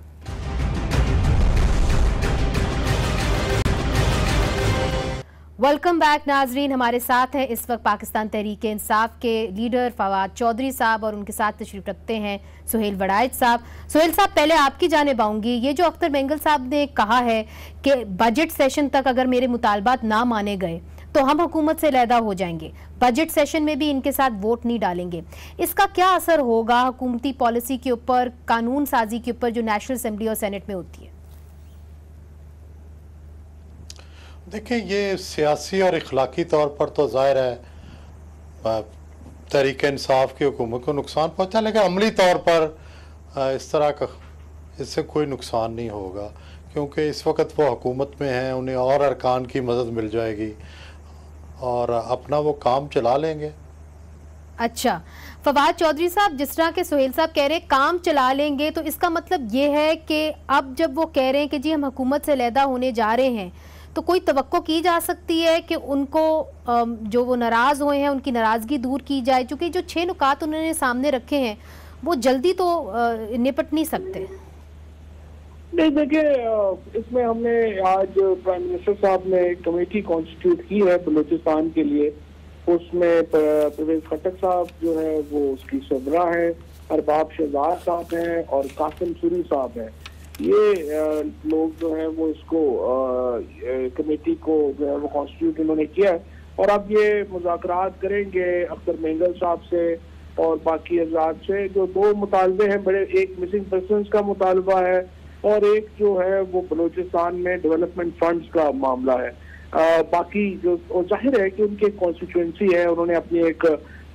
वेलकम बैक नाजरीन, हमारे साथ हैं इस वक्त पाकिस्तान तहरीक इंसाफ के लीडर फवाद चौधरी साहब और उनके साथ तशरीफ रखते हैं सुहेल वड़ायत साहब। सुहेल साहब, पहले आपकी जानिब आऊंगी। ये जो अख्तर मेंगल साहब ने कहा है कि बजट सेशन तक अगर मेरे मुतालबात ना माने गए तो हम हुकूमत से अलहदा हो जाएंगे, बजट सेशन में भी इनके साथ वोट नहीं डालेंगे, इसका क्या असर होगा हुकूमती पॉलिसी के ऊपर, कानून साजी के ऊपर जो नेशनल असेंबली और सेनेट में होती है? देखिए, ये सियासी और इखलाकी तौर पर तो ज़ाहिर है तहरीक इंसाफ की हुकूमत को नुकसान पहुंचा, लेकिन अमली तौर पर इस तरह का इससे कोई नुकसान नहीं होगा, क्योंकि इस वक्त वो हुकूमत में हैं, उन्हें और अरकान की मदद मिल जाएगी और अपना वो काम चला लेंगे। अच्छा फवाद चौधरी साहब, जिस तरह के सुहेल साहब कह रहे हैं काम चला लेंगे, तो इसका मतलब ये है कि अब जब वो कह रहे हैं कि जी हम हुकूमत से अलहदा होने जा रहे हैं, तो कोई तवक्को की जा सकती है कि उनको जो वो नाराज़ हुए हैं उनकी नाराज़गी दूर की जाए, क्योंकि जो 6 नुकात उन्होंने सामने रखे हैं वो जल्दी तो निपट नहीं सकते। नहीं, देखिए इसमें हमने आज प्राइम मिनिस्टर साहब ने एक कमेटी कॉन्स्टिट्यूट की है बलूचिस्तान के लिए। उसमें परवेज खट्टक साहब जो है वो उसकी सदरा है, अरबाब शहजाद साहब हैं और कासिम सूरी साहब हैं। ये लोग जो है वो इसको कमेटी को जो है वो कॉन्स्टिट्यूट इन्होंने किया है और अब ये मुज़ाकरात करेंगे अख्तर मेंगल साहब से और बाकी अज़ाद से। जो 2 मुतालबे हैं बड़े, एक मिसिंग पर्सनस का मुतालबा है और एक जो है वो बलूचिस्तान में डेवलपमेंट फंड्स का मामला है। बाकी जो जाहिर है कि उनकी कॉन्स्टिट्यूंसी है, उन्होंने अपनी एक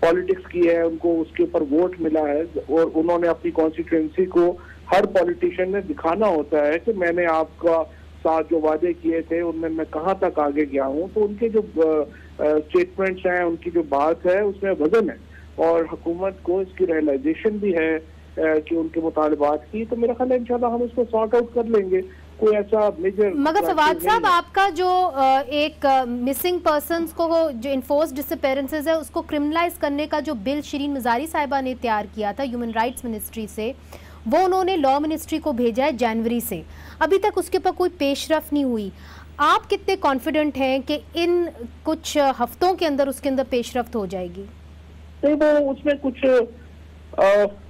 पॉलिटिक्स की है, उनको उसके ऊपर वोट मिला है और उन्होंने अपनी कॉन्स्टिट्यूंसी को, हर पॉलिटिशियन ने दिखाना होता है कि मैंने आपका साथ जो वादे किए थे उनमें मैं कहाँ तक आगे गया हूँ। तो उनके जो स्टेटमेंट्स हैं, उनकी जो बात है उसमें वजन है और हुकूमत को इसकी रियलाइजेशन भी है कि उनके मुतालबात की। तो मेरा ख्याल है इंशाल्लाह हम इसको सॉर्ट आउट कर लेंगे, कोई ऐसा मेजर। मगर फवाद साहब, आपका जो एक मिसिंग पर्सन्स को जो इन्फोर्स डिसअपीयरेंसेस है उसको क्रिमिनलाइज करने का जो बिल शिरीन मजारी साहिबा ने तैयार किया था ह्यूमन राइट्स मिनिस्ट्री से, वो उन्होंने लॉ मिनिस्ट्री को भेजा है जनवरी से, अभी तक उसके ऊपर कोई पेशरफ नहीं हुई। आप कितने कॉन्फिडेंट हैं कि इन कुछ हफ्तों के अंदर उसके अंदर पेशरफ्त हो जाएगी? नहीं, वो उसमें कुछ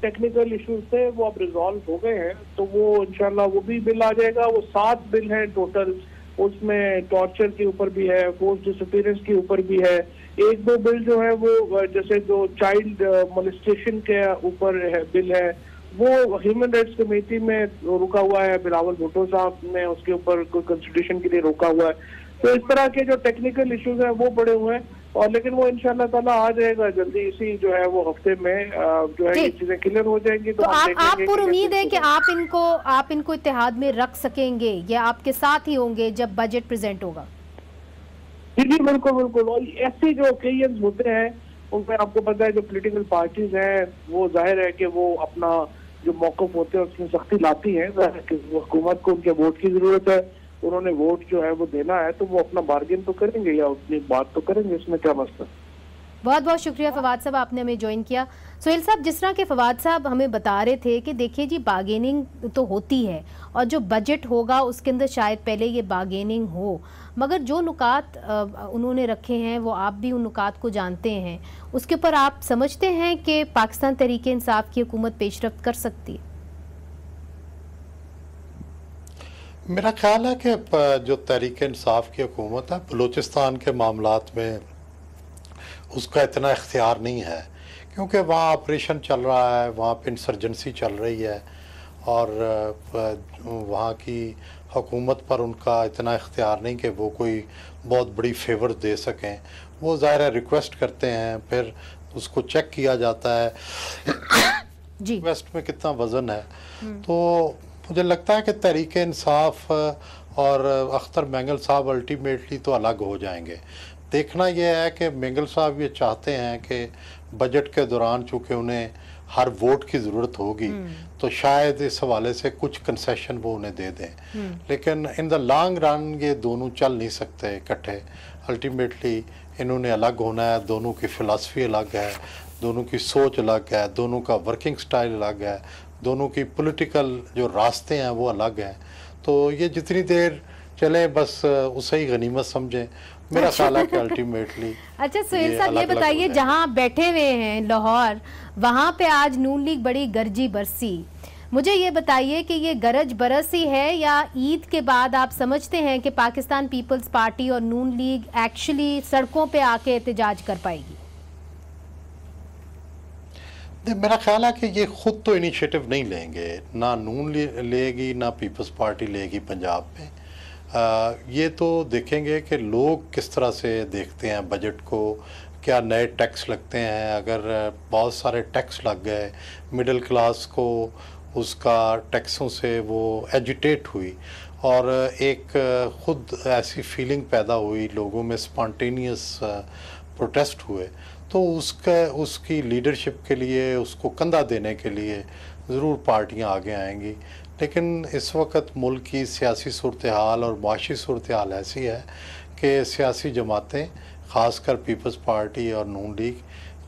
टेक्निकल इश्यूज थे, वो अब रिजॉल्व हो गए हैं, तो वो इंशाल्लाह वो भी बिल आ जाएगा। वो 7 बिल हैं टोटल, उसमें टॉर्चर के ऊपर भी है, फोर्स डिसअपीयरेंस के ऊपर भी है। 1-2 बिल जो है वो जैसे जो चाइल्ड मोलेस्टेशन के ऊपर है बिल है, वो ह्यूमन राइट्स कमेटी में रुका हुआ है, बिलावल भुट्टो साहब ने उसके ऊपर कंस्टिट्यूशन के लिए रोका हुआ है। तो इस तरह के जो टेक्निकल इश्यूज हैं वो पड़े हुए हैं और लेकिन वो इंशाल्लाह ताला आ जाएगा जल्दी, इसी जो है वो हफ्ते में जो है ये चीजें क्लियर हो जाएंगी। तो आप पूरी उम्मीद है कि आप इनको इत्तेहाद में रख सकेंगे या आपके साथ ही होंगे जब बजट प्रेजेंट होगा? जी जी बिल्कुल बिल्कुल। और ऐसे जो ओकेजन्स होते हैं उनमें आपको पता है जो पॉलिटिकल पार्टीज हैं वो जाहिर है कि वो अपना जो मौक़िफ़ होते हैं उसमें सख्ती लाती हैं। हुकूमत को उनके वोट की जरूरत है, उन्होंने वोट जो है वो देना है, तो वो अपना बार्गेन तो करेंगे या अपनी बात तो करेंगे, इसमें क्या मसला। बहुत बहुत शुक्रिया फवाद साहब, आपने हमें ज्वाइन किया। सुहेल साहब, जिस तरह के फवाद साहब हमें बता रहे थे कि देखिए जी बार्गेनिंग तो होती है और जो बजट होगा उसके अंदर शायद पहले ये बार्गेनिंग हो, मगर जो नुकात उन्होंने रखे हैं वो आप भी उन नुकात को जानते हैं, उसके ऊपर आप समझते हैं कि पाकिस्तान तहरीक इंसाफ की हुकूमत पेशरफ्त कर सकती है? मेरा ख्याल है कि जो तहरीक इंसाफ की हुकूमत है बलूचिस्तान के मामलात में उसका इतना इख्तियार नहीं है, क्योंकि वहाँ ऑपरेशन चल रहा है, वहाँ पे इंसर्जेंसी चल रही है और वहाँ की हुकूमत पर उनका इतना इख्तियार नहीं कि वो कोई बहुत बड़ी फेवर दे सकें। वो ज़ाहिर है रिक्वेस्ट करते हैं, फिर उसको चेक किया जाता है जी रिक्वेस्ट में कितना वज़न है। तो मुझे लगता है कि तहरीक इंसाफ और अख्तर मेंगल साहब अल्टीमेटली तो अलग हो जाएंगे। देखना यह है कि मेंगल साहब ये चाहते हैं कि बजट के दौरान चूँकि उन्हें हर वोट की ज़रूरत होगी तो शायद इस हवाले से कुछ कंसेशन वो उन्हें दे दें, लेकिन इन द लॉन्ग रन ये दोनों चल नहीं सकते इकट्ठे। अल्टीमेटली इन्होंने अलग होना है, दोनों की फ़िलासफ़ी अलग है, दोनों की सोच अलग है, दोनों का वर्किंग स्टाइल अलग है, दोनों की पॉलिटिकल जो रास्ते हैं वो अलग हैं। तो ये जितनी देर चले बस उसे ही गनीमत समझें, मेरा ख्याल है कि अल्टीमेटली। अच्छा सुहेल साहब ये बताइए, जहां आप बैठे हुए हैं लाहौर, वहां पे आज नून लीग बड़ी गरजी बरसी। मुझे ये बताइए कि ये गरज बरसी है या ईद के बाद आप समझते हैं कि पाकिस्तान पीपल्स पार्टी और नून लीग एक्चुअली सड़कों पे आके एहतजाज कर पाएगी? मेरा ख्याल है कि ये खुद तो इनिशिएटिव नहीं लेंगे, ना नून लेगी ना पीपल्स पार्टी लेगी पंजाब में। ये तो देखेंगे कि लोग किस तरह से देखते हैं बजट को, क्या नए टैक्स लगते हैं। अगर बहुत सारे टैक्स लग गए, मिडिल क्लास को उसका टैक्सों से वो एजिटेट हुई और एक ख़ुद ऐसी फीलिंग पैदा हुई, लोगों में स्पॉन्टेनियस प्रोटेस्ट हुए, तो उसकी लीडरशिप के लिए, उसको कंधा देने के लिए ज़रूर पार्टियां आगे आएंगी। लेकिन इस वक्त मुल्क की सियासी सूरत हाल और माशी सूरत हाल ऐसी है कि सियासी जमातें, ख़ासकर पीपल्स पार्टी और नून लीग,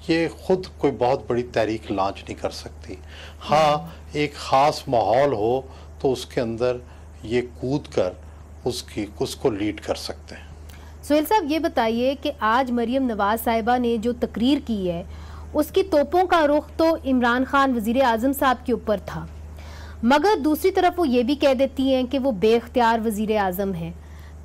ये ख़ुद कोई बहुत बड़ी तहरीक लॉन्च नहीं कर सकती। हाँ, एक ख़ास माहौल हो तो उसके अंदर ये कूद कर उसको लीड कर सकते हैं। सुहेल साहब ये बताइए कि आज मरियम नवाज साहिबा ने जो तकरीर की है उसकी तोपों का रुख तो इमरान खान वज़ीर आज़म साहब के ऊपर था, मगर दूसरी तरफ वो ये भी कह देती हैं कि वो बेख्तियार वज़ीर आज़म हैं।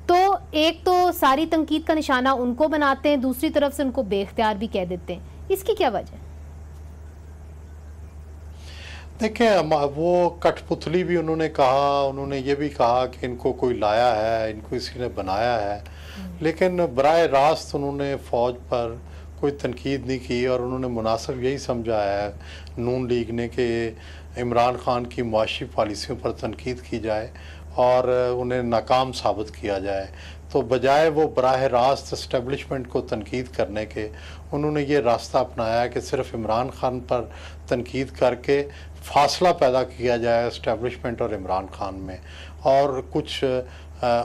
तो एक तो सारी तनकीद का निशाना उनको बनाते हैं, दूसरी तरफ से उनको बेख्तियार भी कह देते हैं, इसकी क्या वजह? देखिए, वो कठपुतली भी उन्होंने कहा, उन्होंने ये भी कहा कि इनको कोई लाया है, इनको किसी ने बनाया है, लेकिन बराह रास्त उन्होंने फ़ौज पर कोई तनकीद नहीं की और उन्होंने मुनासिब यही समझा है नून लीग ने कि इमरान खान की मुआशी पॉलिसियों पर तनकीद की जाए और उन्हें नाकाम साबित किया जाए। तो बजाय वो बराह रास्त इस्टेब्लिशमेंट को तनकीद करने के, उन्होंने ये रास्ता अपनाया कि सिर्फ इमरान खान पर तनकीद करके फासला पैदा किया जाए इस्टेब्लिशमेंट और इमरान खान में और कुछ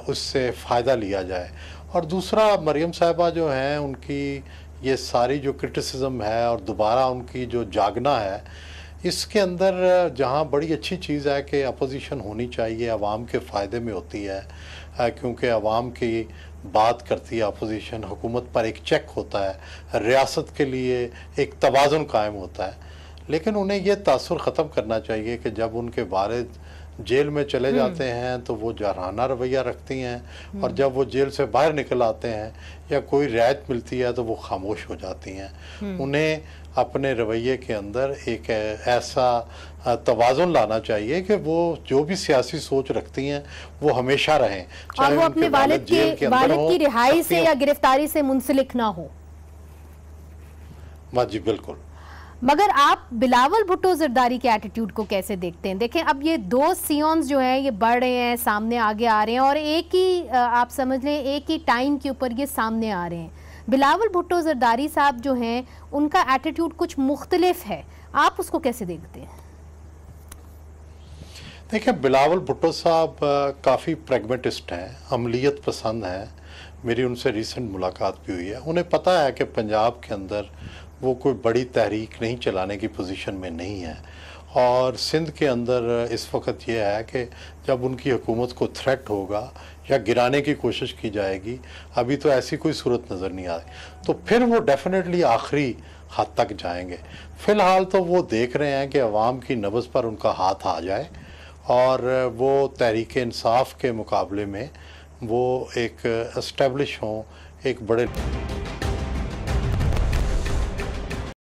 उससे फ़ायदा लिया जाए। और दूसरा, मरियम साहिबा जो हैं, उनकी ये सारी जो क्रिटिसिज्म है और दोबारा उनकी जो जागना है, इसके अंदर जहाँ बड़ी अच्छी चीज़ है कि अपोजिशन होनी चाहिए, आवाम के फ़ायदे में होती है, क्योंकि आवाम की बात करती है अपोजिशन, हुकूमत पर एक चेक होता है, रियासत के लिए एक तवाज़ुन कायम होता है। लेकिन उन्हें यह तासुर ख़त्म करना चाहिए कि जब उनके वालिद जेल में चले जाते हैं तो वो जारहाना रवैया रखती हैं और जब वो जेल से बाहर निकल आते हैं या कोई रियायत मिलती है तो वो खामोश हो जाती हैं। उन्हें अपने रवैये के अंदर एक ऐसा तवाज़ुन लाना चाहिए कि वो जो भी सियासी सोच रखती हैं वो हमेशा रहें, और वो अपने वालिद की रिहाई से या गिरफ्तारी से मुंसलिक ना हो। जी बिल्कुल। मगर आप बिलावल भुट्टो जरदारी के एटीट्यूड को कैसे देखते हैं? देखें, अब ये दो सियोन्स जो हैं ये बढ़ रहे हैं, सामने आगे आ रहे हैं और एक ही आप समझ लें एक ही टाइम के ऊपर ये सामने आ रहे हैं। बिलावल भुट्टो जरदारी साहब जो हैं उनका एटीट्यूड कुछ मुख्तलिफ है, आप उसको कैसे देखते हैं? देखिए, बिलावल भुट्टो साहब काफ़ी प्रैग्मेटिस्ट हैं, अमलियत पसंद हैं। मेरी उनसे रिसेंट मुलाकात भी हुई है। उन्हें पता है कि पंजाब के अंदर वो कोई बड़ी तहरीक नहीं चलाने की पोजीशन में नहीं है और सिंध के अंदर इस वक्त ये है कि जब उनकी हुकूमत को थ्रेट होगा या गिराने की कोशिश की जाएगी, अभी तो ऐसी कोई सूरत नज़र नहीं आ रही, तो फिर वो डेफिनेटली आखिरी हद तक जाएंगे। फ़िलहाल तो वो देख रहे हैं कि अवाम की नब्ज़ पर उनका हाथ आ जाए और वो तहरीक इंसाफ के मुकाबले में वो एक एस्टेब्लिश हों, एक बड़े